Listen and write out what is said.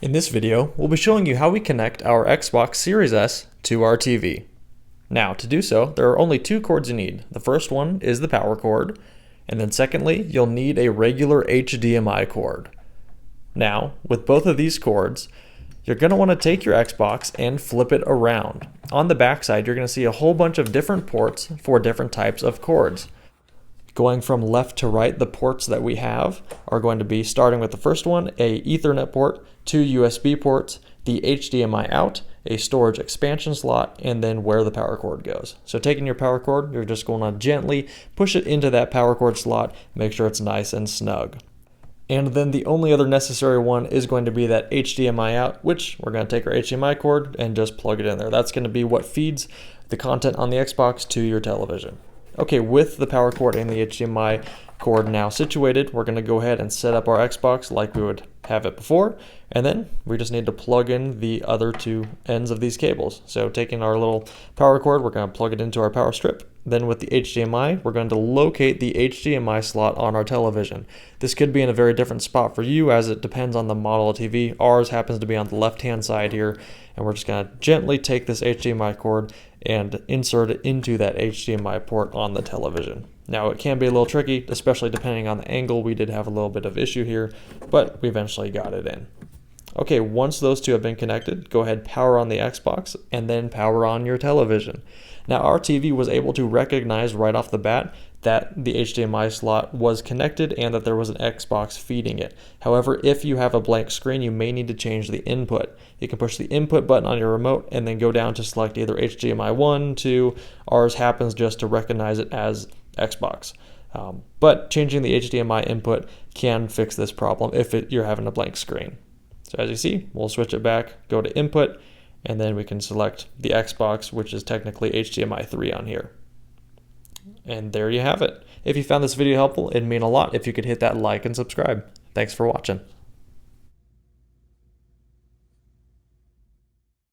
In this video, we'll be showing you how we connect our Xbox Series S to our TV. Now, to do so, there are only two cords you need. The first one is the power cord, and then secondly, you'll need a regular HDMI cord. Now, with both of these cords, you're going to want to take your Xbox and flip it around. On the back side, you're going to see a whole bunch of different ports for different types of cords. Going from left to right, the ports that we have are going to be, starting with the first one, a Ethernet port, two USB ports, the HDMI out, a storage expansion slot, and then where the power cord goes. So taking your power cord, you're just going to gently push it into that power cord slot, make sure it's nice and snug. And then the only other necessary one is going to be that HDMI out, which we're going to take our HDMI cord and just plug it in there. That's going to be what feeds the content on the Xbox to your television. Okay, with the power cord and the HDMI cord now situated, we're going to go ahead and set up our Xbox like we would have it before, and then we just need to plug in the other two ends of these cables. So taking our little power cord, we're going to plug it into our power strip. Then with the HDMI, we're going to locate the HDMI slot on our television. This could be in a very different spot for you as it depends on the model of TV. Ours happens to be on the left-hand side here, and we're just going to gently take this HDMI cord and insert it into that HDMI port on the television. Now, it can be a little tricky, especially depending on the angle. We did have a little bit of issue here, but we eventually got it in. Okay, once those two have been connected, go ahead, power on the Xbox, and then power on your television. Now, our TV was able to recognize right off the bat that the HDMI slot was connected and that there was an Xbox feeding it. However, if you have a blank screen, you may need to change the input. You can push the input button on your remote and then go down to select either HDMI 1, 2, ours happens just to recognize it as Xbox. But changing the HDMI input can fix this problem if you're having a blank screen. So as you see, we'll switch it back, go to input, and then we can select the Xbox, which is technically HDMI 3 on here. And there you have it. If you found this video helpful, it'd mean a lot if you could hit that like and subscribe. Thanks for watching.